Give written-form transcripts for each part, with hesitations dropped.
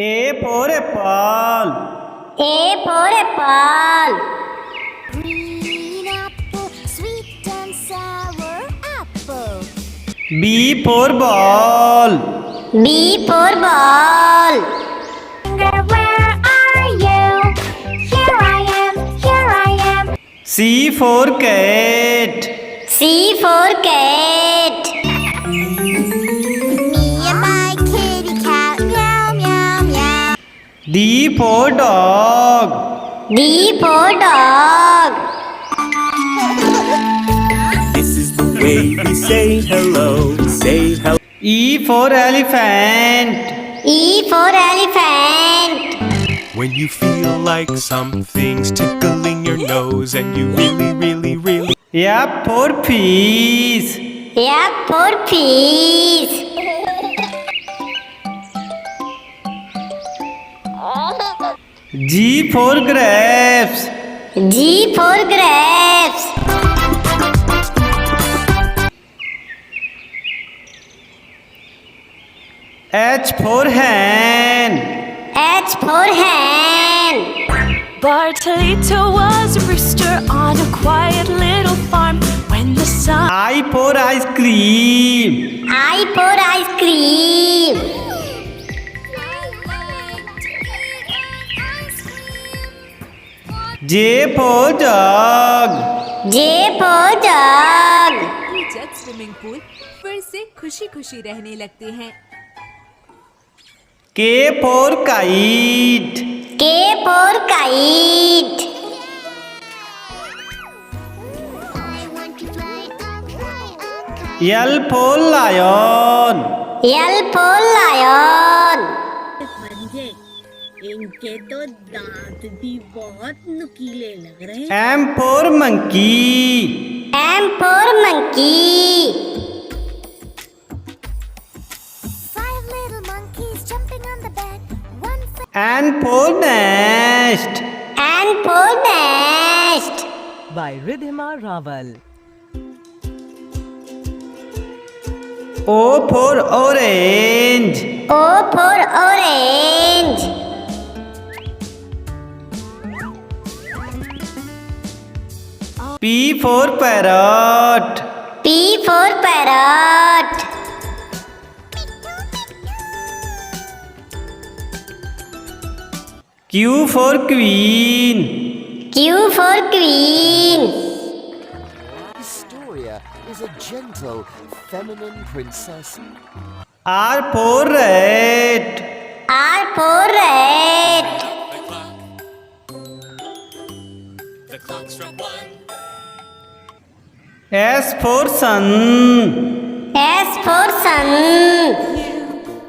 A for apple. A for apple. Green apple, sweet and sour apple. B for ball. B for ball. Where are you? Here I am, here I am. C for cat. C for cat. Me and my kitty cat, meow, meow, meow. D for dog. D for dog. This is the way we say hello. Say hello. E for elephant. E for elephant. When you feel like something's tickling your nose and you really F for fish. F for fish. G for grapes. G for grapes. H for hen. H for hen. Bartolito was a rooster on a quiet little farm. When the sun I for ice cream. I for ice cream. J for jug. J for jug. जब swimming pool फिर से खुशी खुशी रहने लगते हैं। K for kite. K for kite. I want to fly a kite. L for lion. L for lion. पंजे इनके तो दांत भी बहुत नुकीले लग रहे हैं। M for monkey. M for monkey. 5 little monkeys jumping on the bed. One N for nest. N for nest. By Ridhima Raval. O for orange. O for orange. P for parrot. P for parrot. Q for queen. Q for queen. Historia is a gentle, feminine princess. R for rat. R for rat. S for sun. S for sun.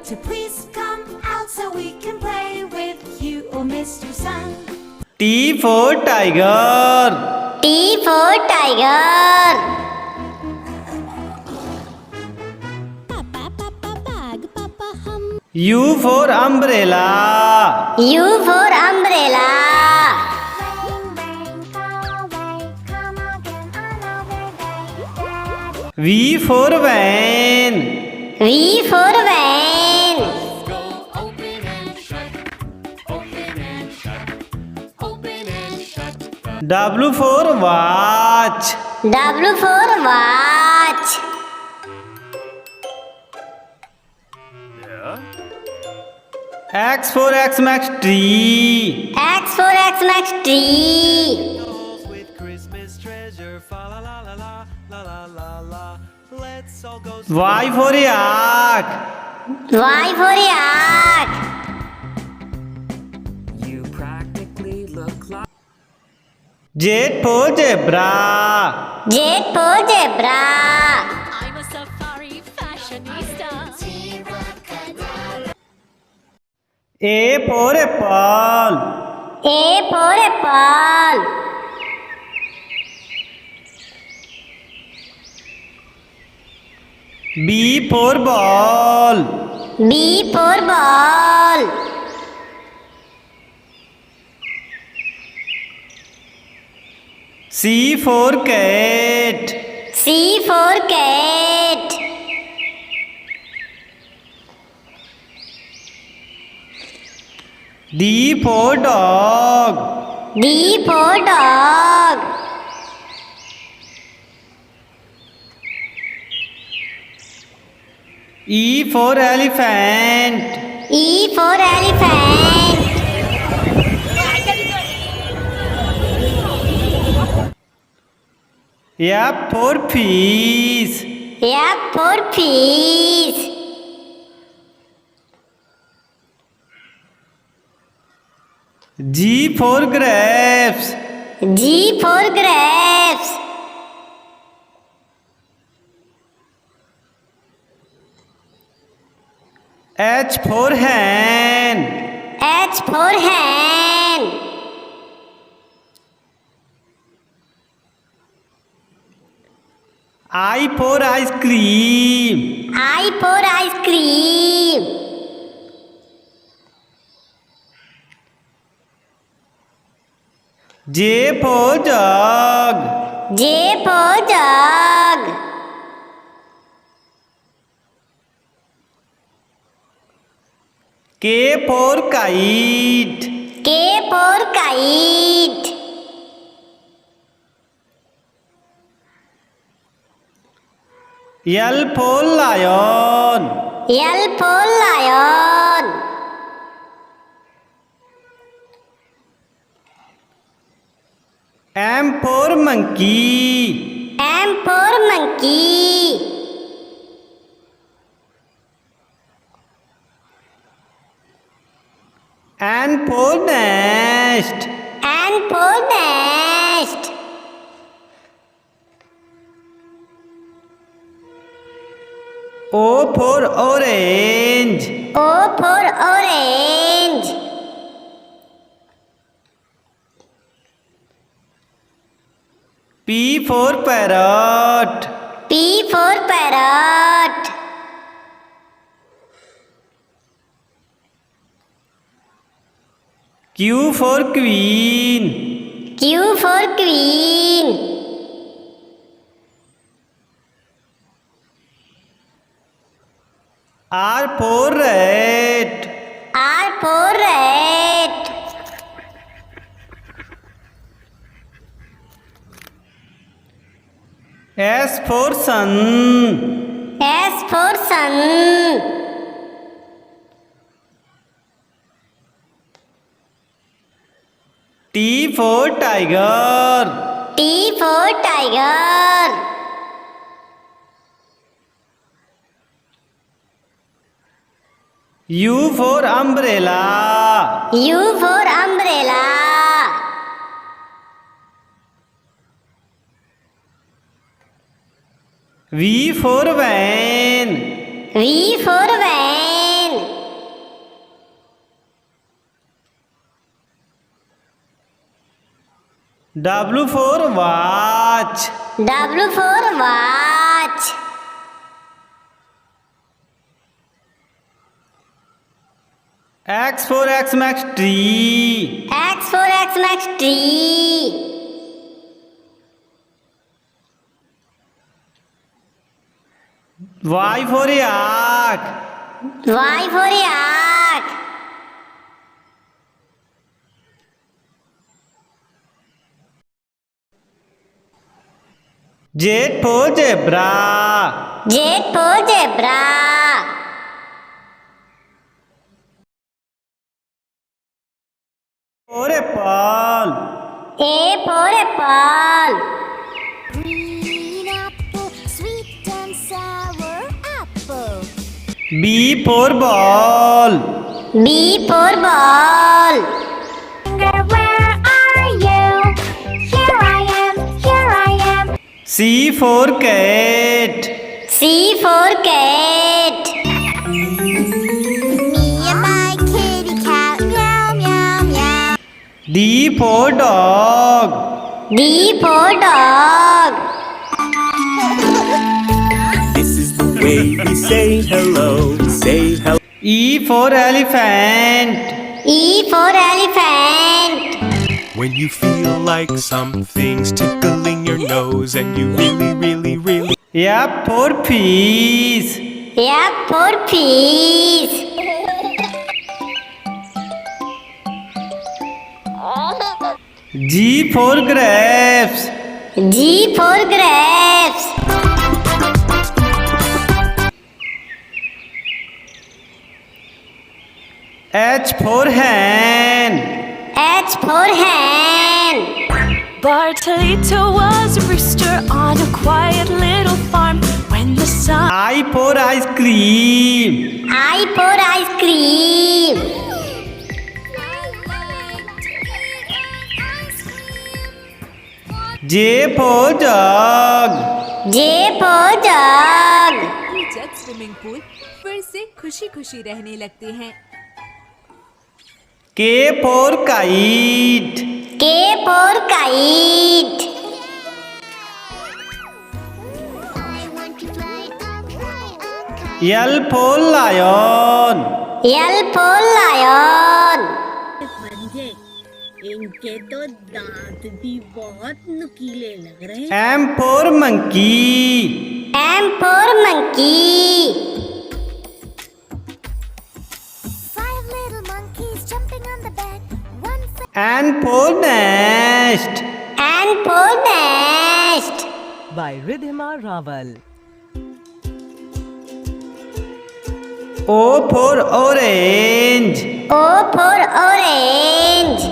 To please come out so we can play with you, oh Mr. Sun. T for tiger. T for tiger. Papa, papa, bag, papa, hum. U for umbrella. U for umbrella. Rain, rain, go away. Come again another day. Daddy. V for van. V for van. W for watch. W for watch. X for Xmas tree. X for Xmas tree. With Christmas treasure, fa la la la la la la la la. Let's all go. Y for yak. Y for yak. You practically look like Z for zebra. Z for zebra. I'm a safari fashionista. A for apple. A for apple. B for ball. B for ball. C for cat. C for cat. D for dog. D for dog. E for elephant. E for elephant. F for fish. F for fish. G for grapes. G for grapes. H for hen. H for hen. I for ice cream. I for ice cream. J for jug. J for jug. K for kite. K for kite. L for lion. L for lion. M for monkey. M for monkey. N for nest. N for nest. O for orange. O for orange. P for parrot. P for parrot. Q for queen. Q for queen. R for rat. R for rat. S for sun. S for sun. T for tiger. T for tiger. U for umbrella. U for umbrella. V for van. V for van. W for watch. W for watch. X for Xmas tree. X for Xmas tree. Y for yak. Y for yak. Z for zebra. Z for zebra. For apple. A for apple. Green apple, sweet and sour apple. B for ball. B for ball. Where are you? Here I am, here I am. C for cat. C for cat. Me and my kitty cat, meow, meow, meow. D for dog. D for dog. This is the way we say hello. Say hello. E for elephant. E for elephant. When you feel like something's tickling your nose and you really F for fish. F for fish. G for grapes. G for grapes. H for hen. H for hen. Bartolito was a rooster on a quiet little farm when the sun I for ice cream. I for ice cream. J for jug. J for jug. Jug swimming pool फिर से खुशी खुशी रहने लगते हैं। K for kite. K for kite. L for lion. L for lion. पंजे, इनके तो दांत भी बहुत नुकीले लग रहे हैं। M for monkey. M for monkey. Five little monkeys jumping on the bed. One N for nest. N for nest. by Ridhima Raval. O for orange. O for orange.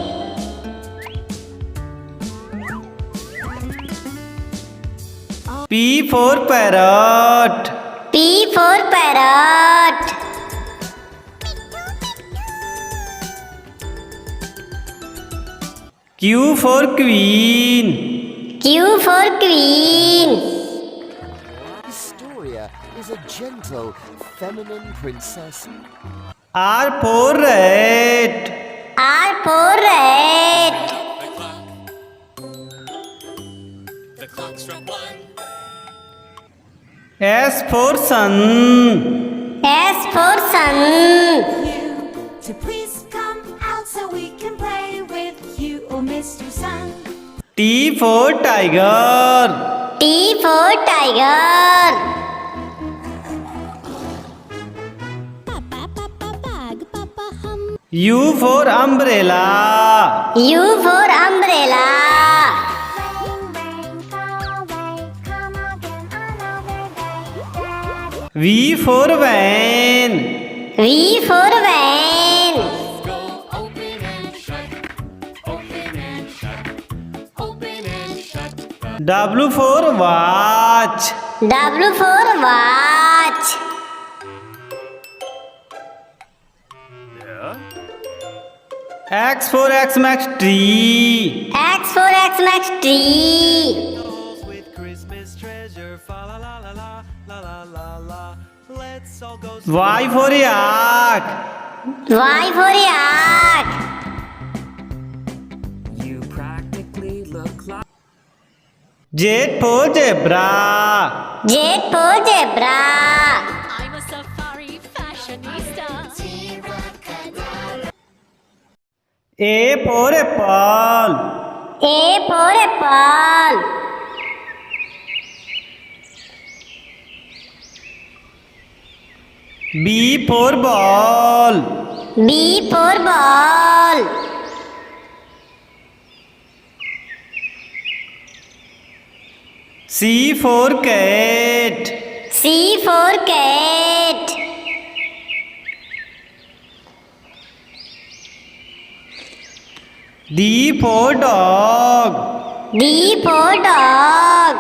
P for parrot. P for parrot. Q for queen. Q for queen. Historia is a gentle, feminine princess. R for rat. R for rat. S for sun. S for sun. To please come out so we can play with you, oh Mr. Sun. T for tiger. T for tiger. U for umbrella. U for umbrella. V for van. V for van. W for watch. W for watch. X for Xmas tree. X for Xmas tree. With Christmas treasure, fa la la la la la la la la. Let's all go. Y for yak. Y for yak. You practically look like Z for zebra. Z for zebra. I'm a safari fashionista. A for apple. A for apple. B for ball. B for ball. C for cat. C for cat. D for dog. D for dog.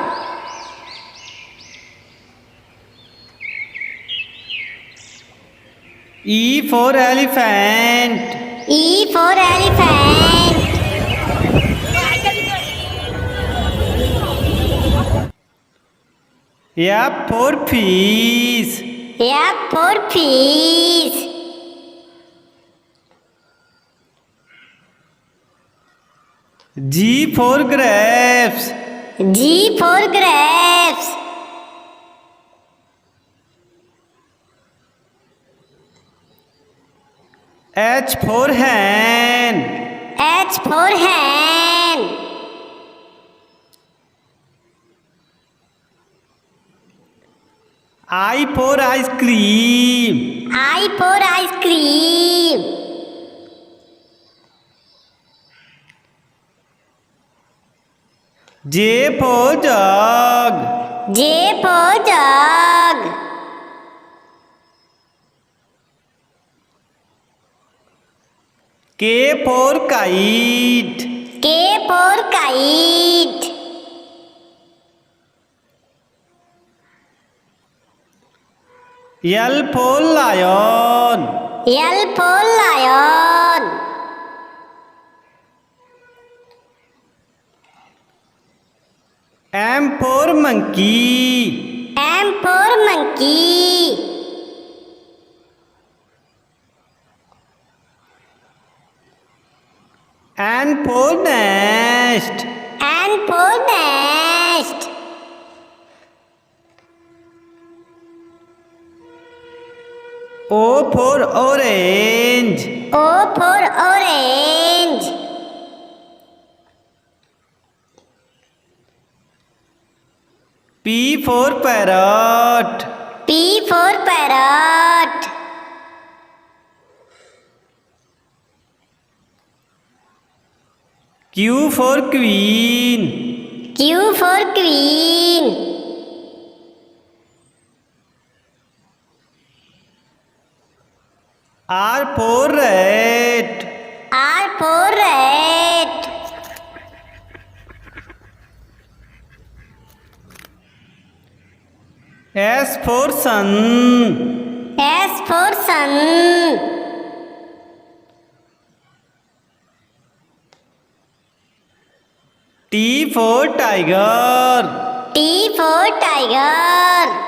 E for elephant. E for elephant. F for fish. F for fish. G for grapes. G for grapes. H for hen. H for hen. I for ice cream. I for ice cream. J for jug. J for jug. K for kite. K for kite. L for lion. L for lion. M for monkey. M for monkey. N for nest. N for nest. O for orange. O for orange. P for parrot. P for parrot. Q for queen. Q for queen. R for rat. R for rat. S for sun. S for sun. T for tiger. T for tiger.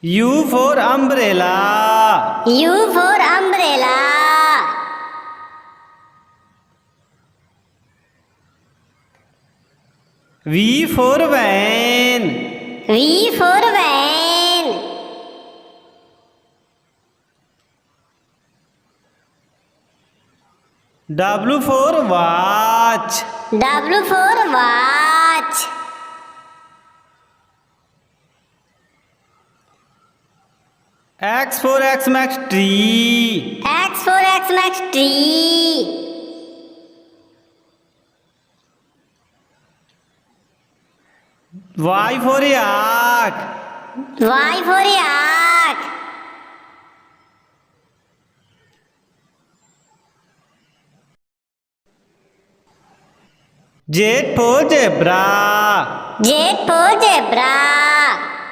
U for umbrella. U for umbrella. V for van. V for van. W for watch. W for watch. X for X-Max tree. X for X-Max tree. Y for yak. Y for yak. Z for zebra. Z for zebra.